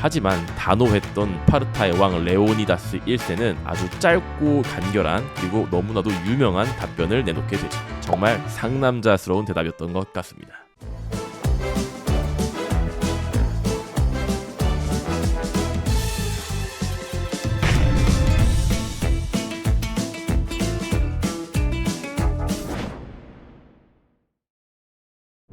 하지만 단호했던 스파르타의 왕 레오니다스 1세는 아주 짧고 간결한 그리고 너무나도 유명한 답변을 내놓게 되죠. 정말 상남자스러운 대답이었던 것 같습니다.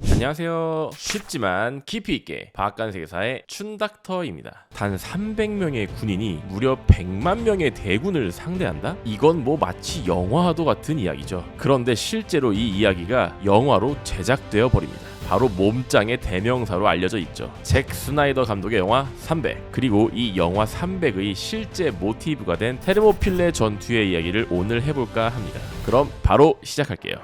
안녕하세요. 쉽지만 깊이 있게 박간세계사의 춘닥터입니다. 단 300명의 군인이 무려 100만 명의 대군을 상대한다? 이건 뭐 마치 영화와도 같은 이야기죠. 그런데 실제로 이 이야기가 영화로 제작되어 버립니다. 바로 몸짱의 대명사로 알려져 있죠. 잭 스나이더 감독의 영화 300, 그리고 이 영화 300의 실제 모티브가 된 테르모필레 전투의 이야기를 오늘 해볼까 합니다. 그럼 바로 시작할게요.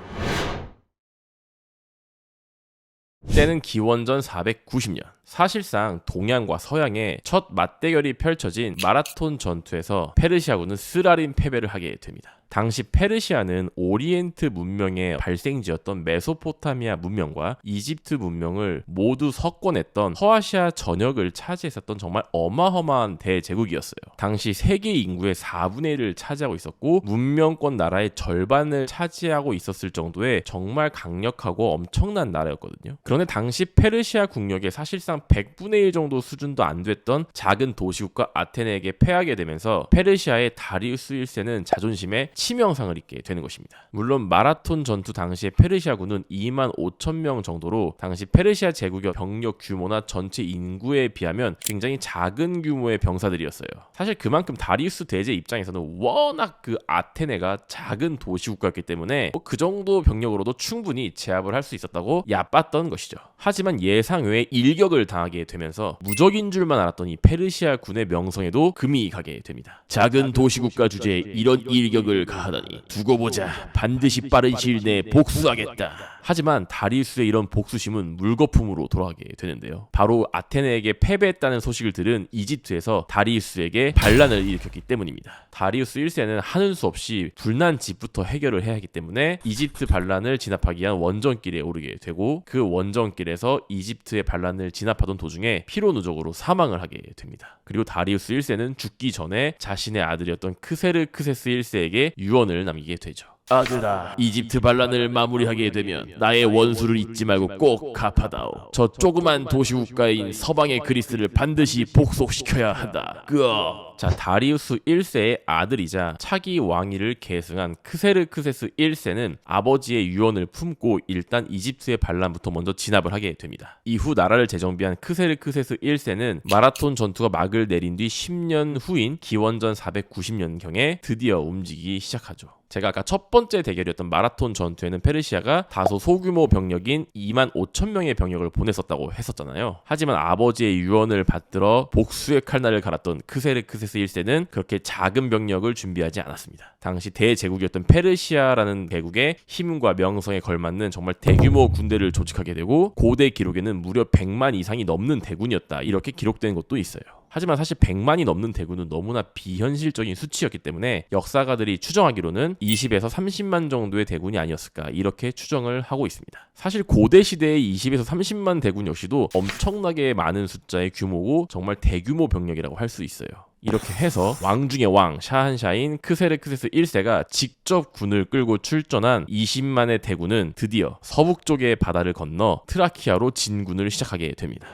때는 기원전 490년. 사실상 동양과 서양의 첫 맞대결이 펼쳐진 마라톤 전투에서 페르시아군은 쓰라린 패배를 하게 됩니다. 당시 페르시아는 오리엔트 문명의 발생지였던 메소포타미아 문명과 이집트 문명을 모두 석권했던 서아시아 전역을 차지했었던 정말 어마어마한 대제국이었어요. 당시 세계 인구의 4분의 1을 차지하고 있었고 문명권 나라의 절반을 차지하고 있었을 정도의 정말 강력하고 엄청난 나라였거든요. 그런데 당시 페르시아 국력의 사실상 100분의 1 정도 수준도 안 됐던 작은 도시국가 아테네에게 패하게 되면서 페르시아의 다리우스 1세는 자존심에 치명상을 입게 되는 것입니다. 물론 마라톤 전투 당시에 페르시아군은 2만 5천 명 정도로 당시 페르시아 제국의 병력 규모나 전체 인구에 비하면 굉장히 작은 규모의 병사들이었어요. 사실 그만큼 다리우스 대제 입장에서는 워낙 그 아테네가 작은 도시국가였기 때문에 그 정도 병력으로도 충분히 제압을 할 수 있었다고 얕봤던 것이죠. 하지만 예상 외의 일격을 당하게 되면서 무적인 줄만 알았던 이 페르시아 군의 명성에도 금이 가게 됩니다. 작은 도시국가 주제에 이런 일격을 가하다니 두고 보자. 반드시 빠른 시일 내에 복수하겠다. 하지만 다리우스의 이런 복수심은 물거품으로 돌아가게 되는데요. 바로 아테네에게 패배했다는 소식을 들은 이집트에서 다리우스에게 반란을 일으켰기 때문입니다. 다리우스 1세는 하는 수 없이 불난 집부터 해결을 해야 하기 때문에 이집트 반란을 진압하기 위한 원정길에 오르게 되고 그 원정길에서 이집트의 반란을 진압하던 도중에 피로 누적으로 사망을 하게 됩니다. 그리고 다리우스 1세는 죽기 전에 자신의 아들이었던 크세르크세스 1세에게 유언을 남기게 되죠. 아들아, 이집트 반란을 마무리하게 되면 나의 원수를 잊지 말고 꼭 갚아다오. 저 조그만 도시국가인 서방의 그리스를 반드시 복속시켜야 한다. 자, 다리우스 1세의 아들이자 차기 왕위를 계승한 크세르크세스 1세는 아버지의 유언을 품고 일단 이집트의 반란부터 먼저 진압을 하게 됩니다. 이후 나라를 재정비한 크세르크세스 1세는 마라톤 전투가 막을 내린 뒤 10년 후인 기원전 490년경에 드디어 움직이기 시작하죠. 제가 아까 첫 번째 대결이었던 마라톤 전투에는 페르시아가 다소 소규모 병력인 2만 5천 명의 병력을 보냈었다고 했었잖아요. 하지만 아버지의 유언을 받들어 복수의 칼날을 갈았던 크세르크세스 1세는 그렇게 작은 병력을 준비하지 않았습니다. 당시 대제국이었던 페르시아라는 대국의 힘과 명성에 걸맞는 정말 대규모 군대를 조직하게 되고 고대 기록에는 무려 100만 이상이 넘는 대군이었다, 이렇게 기록된 것도 있어요. 하지만 사실 100만이 넘는 대군은 너무나 비현실적인 수치였기 때문에 역사가들이 추정하기로는 20에서 30만 정도의 대군이 아니었을까, 이렇게 추정을 하고 있습니다. 사실 고대 시대의 20에서 30만 대군 역시도 엄청나게 많은 숫자의 규모고 정말 대규모 병력이라고 할 수 있어요. 이렇게 해서 왕 중의 왕 샤한샤인 크세르크세스 1세가 직접 군을 끌고 출전한 20만의 대군은 드디어 서북 쪽의 바다를 건너 트라키아로 진군을 시작하게 됩니다.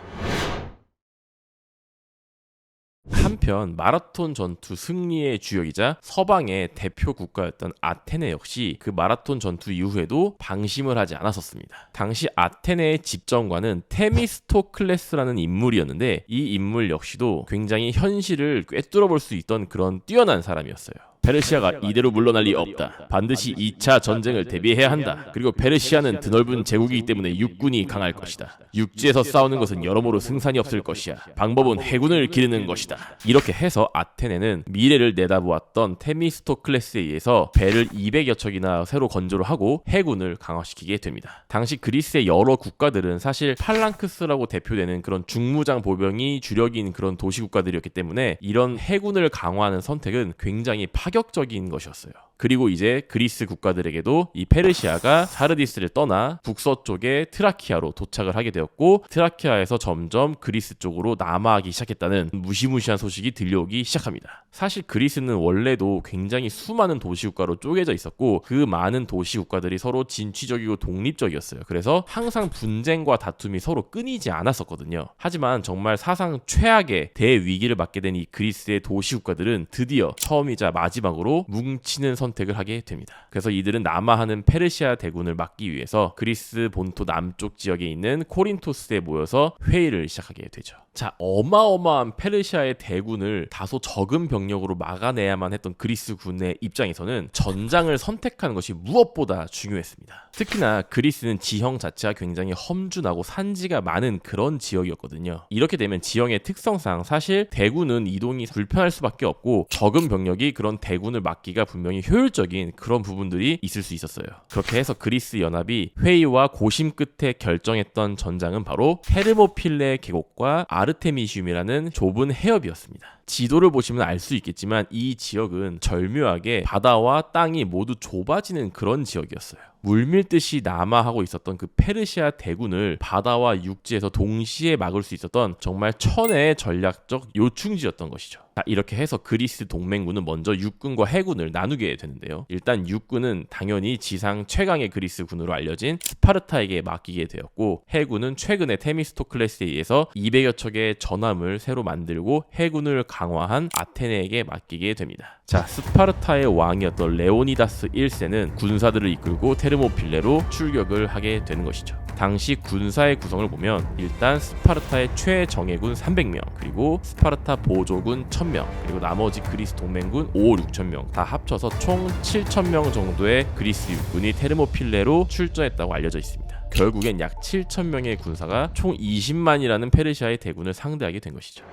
한편 마라톤 전투 승리의 주역이자 서방의 대표 국가였던 아테네 역시 그 마라톤 전투 이후에도 방심을 하지 않았었습니다. 당시 아테네의 집정관은 테미스토클레스라는 인물이었는데 이 인물 역시도 굉장히 현실을 꿰뚫어 볼 수 있던 그런 뛰어난 사람이었어요. 페르시아가 이대로 물러날 리 없다. 반드시 2차 전쟁을 대비해야 한다. 그리고 페르시아는 드넓은 제국이기 때문에 육군이 강할 것이다. 육지에서 싸우는 것은 여러모로 승산이 없을 것이야. 방법은 해군을 기르는 것이다. 이렇게 해서 아테네는 미래를 내다보았던 테미스토클레스에 의해서 배를 200여 척이나 새로 건조를 하고 해군을 강화시키게 됩니다. 당시 그리스의 여러 국가들은 사실 팔랑크스라고 대표되는 그런 중무장 보병이 주력인 그런 도시국가들이었기 때문에 이런 해군을 강화하는 선택은 굉장히 파격적인 것이었어요. 그리고 이제 그리스 국가들에게도 이 페르시아가 사르디스를 떠나 북서쪽의 트라키아로 도착을 하게 되었고, 트라키아에서 점점 그리스 쪽으로 남하하기 시작했다는 무시무시한 소식이 들려오기 시작합니다. 사실 그리스는 원래도 굉장히 수많은 도시국가로 쪼개져 있었고, 그 많은 도시국가들이 서로 진취적이고 독립적이었어요. 그래서 항상 분쟁과 다툼이 서로 끊이지 않았었거든요. 하지만 정말 사상 최악의 대위기를 맞게 된 이 그리스의 도시국가들은 드디어 처음이자 마지막으로 뭉치는 선택을 하게 됩니다. 그래서 이들은 남하하는 페르시아 대군을 막기 위해서 그리스 본토 남쪽 지역에 있는 코린토스에 모여서 회의를 시작하게 되죠. 자, 어마어마한 페르시아의 대군을 다소 적은 병력으로 막아내야만 했던 그리스 군의 입장에서는 전장을 선택하는 것이 무엇보다 중요했습니다. 특히나 그리스는 지형 자체가 굉장히 험준하고 산지가 많은 그런 지역이었거든요. 이렇게 되면 지형의 특성상 사실 대군은 이동이 불편할 수밖에 없고, 적은 병력이 그런 대군을 막기가 분명히 효율적인 그런 부분들이 있을 수 있었어요. 그렇게 해서 그리스 연합이 회의와 고심 끝에 결정했던 전장은 바로 테르모필레 계곡과 아르테미시움이라는 좁은 해협이었습니다. 지도를 보시면 알 수 있겠지만 이 지역은 절묘하게 바다와 땅이 모두 좁아지는 그런 지역이었어요. 물밀듯이 남하하고 있었던 그 페르시아 대군을 바다와 육지에서 동시에 막을 수 있었던 정말 천혜의 전략적 요충지였던 것이죠. 자, 이렇게 해서 그리스 동맹군은 먼저 육군과 해군을 나누게 되는데요. 일단 육군은 당연히 지상 최강의 그리스 군으로 알려진 스파르타에게 맡기게 되었고, 해군은 최근에 테미스토클레스에 의해서 200여 척의 전함을 새로 만들고 해군을 강화한 아테네에게 맡기게 됩니다. 자, 스파르타의 왕이었던 레오니다스 1세는 군사들을 이끌고 테르모필레로 출격을 하게 되는 것이죠. 당시 군사의 구성을 보면 일단 스파르타의 최정예군 300명, 그리고 스파르타 보조군 1000명, 그리고 나머지 그리스 동맹군 5, 6천명 다 합쳐서 총 7000명 정도의 그리스 육군이 테르모필레로 출전했다고 알려져 있습니다. 결국엔 약 7000명의 군사가 총 20만이라는 페르시아의 대군을 상대하게 된 것이죠.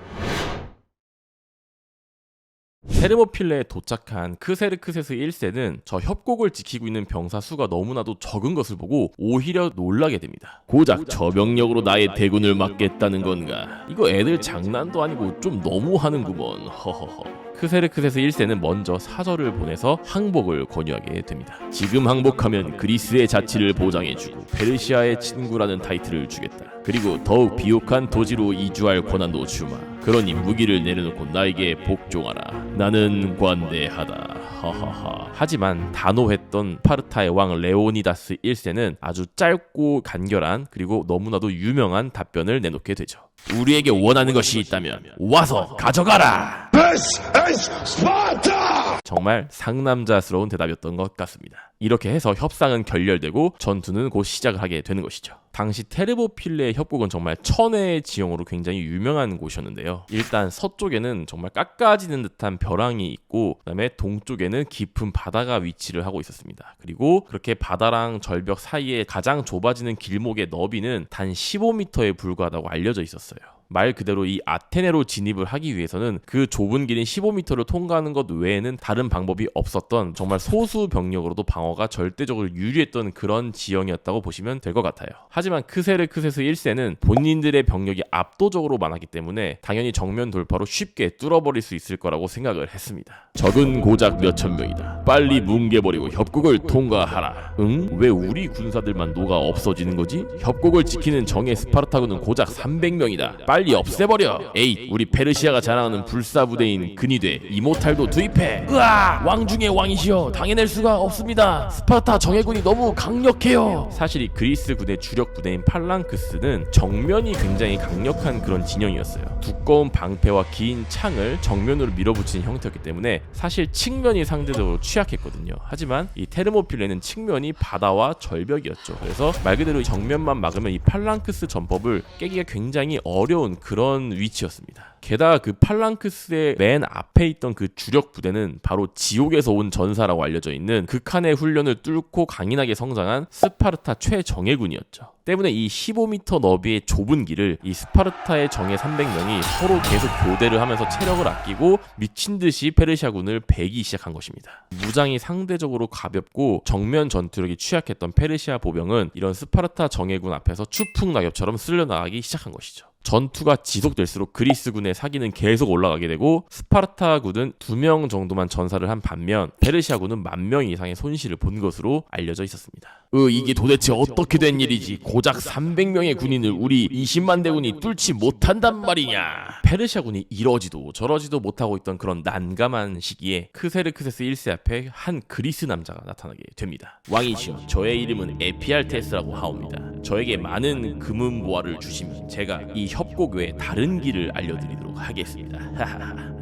테르모필레에 도착한 크세르크세스 1세는 저 협곡을 지키고 있는 병사 수가 너무나도 적은 것을 보고 오히려 놀라게 됩니다. 고작 저 병력으로 나의 대군을 막겠다는 건가? 이거 애들 장난도 아니고 좀 너무하는구먼. 허허허. 크세르크세스 1세는 먼저 사절을 보내서 항복을 권유하게 됩니다. 지금 항복하면 그리스의 자치를 보장해주고 페르시아의 친구라는 타이틀을 주겠다. 그리고 더욱 비옥한 도지로 이주할 권한도 주마. 그러니 무기를 내려놓고 나에게 복종하라. 나는 관대하다. 하하하. 하지만 단호했던 스파르타의 왕 레오니다스 1세는 아주 짧고 간결한, 그리고 너무나도 유명한 답변을 내놓게 되죠. 우리에게 원하는 것이 있다면 와서 가져가라. This is Sparta! 정말 상남자스러운 대답이었던 것 같습니다. 이렇게 해서 협상은 결렬되고 전투는 곧 시작을 하게 되는 것이죠. 당시 테르모필레의 협곡은 정말 천혜의 지형으로 굉장히 유명한 곳이었는데요. 일단 서쪽에는 정말 깎아지는 듯한 벼랑이 있고, 그다음에 동쪽에는 깊은 바다가 위치를 하고 있었습니다. 그리고 그렇게 바다랑 절벽 사이에 가장 좁아지는 길목의 너비는 단 15m에 불과하다고 알려져 있었어요. 말 그대로 이 아테네로 진입을 하기 위해서는 그 좁은 길인 15m를 통과하는 것 외에는 다른 방법이 없었던, 정말 소수 병력으로도 방어가 절대적으로 유리했던 그런 지형이었다고 보시면 될 것 같아요. 하지만 크세르크세스 1세는 본인들의 병력이 압도적으로 많았기 때문에 당연히 정면 돌파로 쉽게 뚫어버릴 수 있을 거라고 생각을 했습니다. 적은 고작 몇천 명이다. 빨리 뭉개버리고 협곡을 통과하라. 응? 왜 우리 군사들만 녹아 없어지는 거지? 협곡을 지키는 정예 스파르타군은 고작 300명이다. 빨리 없애버려. 에이, 우리 페르시아가 자랑하는 불사부대인 근위대 이모탈도 투입해. 으아! 왕 중의 왕이시여, 당해낼 수가 없습니다. 스파르타 정예군이 너무 강력해요. 사실 이 그리스 군의 주력 부대인 팔랑크스는 정면이 굉장히 강력한 그런 진영이었어요. 두꺼운 방패와 긴 창을 정면으로 밀어붙이는 형태였기 때문에 사실 측면이 상대적으로 취약했거든요. 하지만 이 테르모필레는 측면이 바다와 절벽이었죠. 그래서 말 그대로 정면만 막으면 이 팔랑크스 전법을 깨기가 굉장히 어려운 그런 위치였습니다. 게다가 그 팔랑크스의 맨 앞에 있던 그 주력 부대는 바로 지옥에서 온 전사라고 알려져 있는 극한의 훈련을 뚫고 강인하게 성장한 스파르타 최정예군이었죠. 때문에 이 15m 너비의 좁은 길을 이 스파르타의 정예 300명이 서로 계속 교대를 하면서 체력을 아끼고 미친듯이 페르시아군을 베기 시작한 것입니다. 무장이 상대적으로 가볍고 정면 전투력이 취약했던 페르시아 보병은 이런 스파르타 정예군 앞에서 추풍낙엽처럼 쓸려나가기 시작한 것이죠. 전투가 지속될수록 그리스군의 사기는 계속 올라가게 되고 스파르타군은 2명 정도만 전사를 한 반면 페르시아군은 10,000명 이상의 손실을 본 것으로 알려져 있었습니다. 이게 도대체 어떻게 된 일이지? 고작 300명의 군인을 우리 20만 대군이 뚫지 못한단 말이냐? 페르시아군이 이러지도 저러지도 못하고 있던 그런 난감한 시기에 크세르크세스 1세 앞에 한 그리스 남자가 나타나게 됩니다. 왕이시여, 저의 이름은 에피알테스라고 하옵니다. 저에게 많은 금은보화를 주시면 제가 이 협곡 외에 다른 길을 알려드리도록 하겠습니다.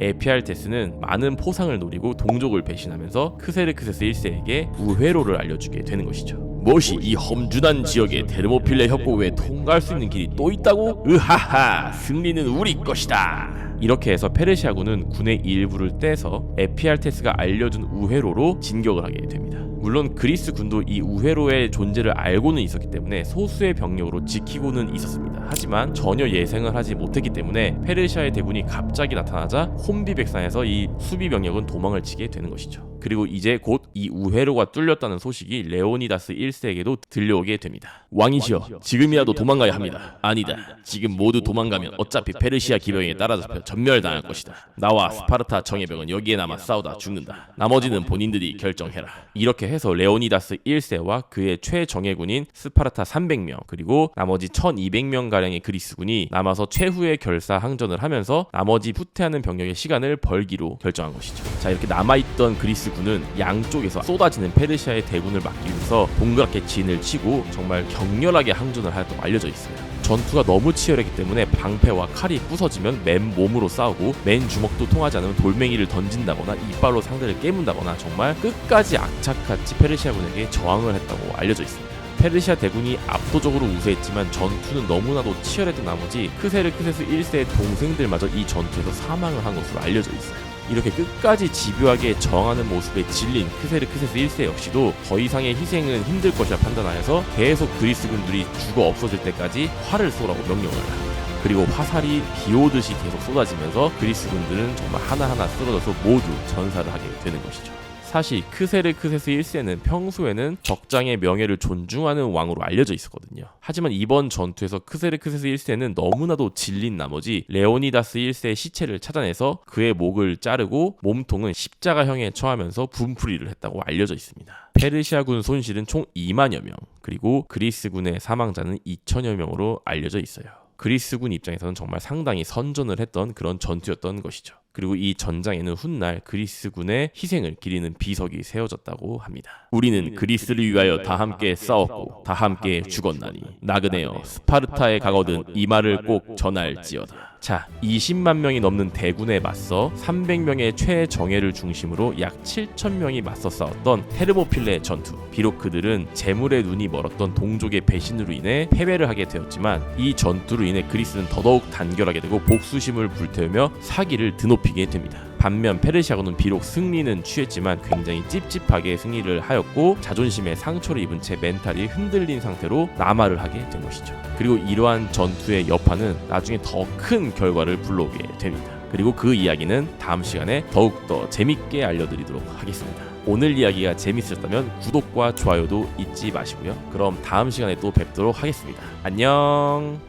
에피알테스는 많은 포상을 노리고 동족을 배신하면서 크세르크세스 1세에게 우회로를 알려주게 되는 것이죠. 무엇이 이 험준한 지역에 데르모필레 협곡 외에 통과할 수 있는 길이 또 있다고? 으하하, 승리는 우리 것이다. 이렇게 해서 페르시아군은 군의 일부를 떼서 에피알테스가 알려준 우회로로 진격을 하게 됩니다. 물론 그리스 군도 이 우회로의 존재를 알고는 있었기 때문에 소수의 병력으로 지키고는 있었습니다. 하지만 전혀 예상을 하지 못했기 때문에 페르시아의 대군이 갑자기 나타나자 혼비백산에서 이 수비 병력은 도망을 치게 되는 것이죠. 그리고 이제 곧 이 우회로가 뚫렸다는 소식이 레오니다스 1세에게도 들려오게 됩니다. 왕이시여, 지금이라도 도망가야 합니다. 아니다, 지금 모두 도망가면 어차피 페르시아 기병에 따라잡혀 전멸당할 것이다. 나와 스파르타 정예병은 여기에 남아 싸우다 죽는다. 나머지는 본인들이 결정해라. 이렇게 해서 레오니다스 1세와 그의 최정예군인 스파르타 300명 그리고 나머지 1200명가량의 그리스군이 남아서 최후의 결사항전을 하면서 나머지 후퇴하는 병력의 시간을 벌기로 결정한 것이죠. 자, 이렇게 남아있던 그리스군은 양쪽에서 쏟아지는 페르시아의 대군을 막기 위해서 동그랗게 진을 치고 정말 격렬하게 항전을 하였다고 알려져 있어요. 전투가 너무 치열했기 때문에 방패와 칼이 부서지면 맨몸으로 싸우고 맨 주먹도 통하지 않으면 돌멩이를 던진다거나 이빨로 상대를 깨문다거나 정말 끝까지 악착같이 페르시아군에게 저항을 했다고 알려져 있습니다. 페르시아 대군이 압도적으로 우세했지만 전투는 너무나도 치열했던 나머지 크세르크세스 1세의 동생들마저 이 전투에서 사망을 한 것으로 알려져 있어요. 이렇게 끝까지 집요하게 저항하는 모습에 질린 크세르크세스 1세 역시도 더 이상의 희생은 힘들 것이라 판단하여서 계속 그리스군들이 죽어 없어질 때까지 활을 쏘라고 명령을 합니다. 그리고 화살이 비오듯이 계속 쏟아지면서 그리스군들은 정말 하나하나 쓰러져서 모두 전사를 하게 되는 것이죠. 사실 크세르크세스 1세는 평소에는 적장의 명예를 존중하는 왕으로 알려져 있었거든요. 하지만 이번 전투에서 크세르크세스 1세는 너무나도 질린 나머지 레오니다스 1세의 시체를 찾아내서 그의 목을 자르고 몸통은 십자가형에 처하면서 분풀이를 했다고 알려져 있습니다. 페르시아군 손실은 총 2만여 명, 그리고 그리스군의 사망자는 2천여 명으로 알려져 있어요. 그리스군 입장에서는 정말 상당히 선전을 했던 그런 전투였던 것이죠. 그리고 이 전장에는 훗날 그리스군의 희생을 기리는 비석이 세워졌다고 합니다. 우리는 그리스를 위하여 다 함께 싸웠고 다 함께 죽었나니 나그네여 스파르타에 가거든 이 말을 꼭 전할지어다. 자, 20만 명이 넘는 대군에 맞서 300명의 최정예를 중심으로 약 7,000명이 맞서 싸웠던 테르모필레 전투. 비록 그들은 재물에 눈이 멀었던 동족의 배신으로 인해 패배를 하게 되었지만 이 전투로 인해 그리스는 더더욱 단결하게 되고 복수심을 불태우며 사기를 드높이게 됩니다. 반면 페르시아군은 비록 승리는 취했지만 굉장히 찝찝하게 승리를 하였고 자존심에 상처를 입은 채 멘탈이 흔들린 상태로 남하를 하게 된 것이죠. 그리고 이러한 전투의 여파는 나중에 더 큰 결과를 불러오게 됩니다. 그리고 그 이야기는 다음 시간에 더욱더 재밌게 알려드리도록 하겠습니다. 오늘 이야기가 재밌으셨다면 구독과 좋아요도 잊지 마시고요. 그럼 다음 시간에 또 뵙도록 하겠습니다. 안녕.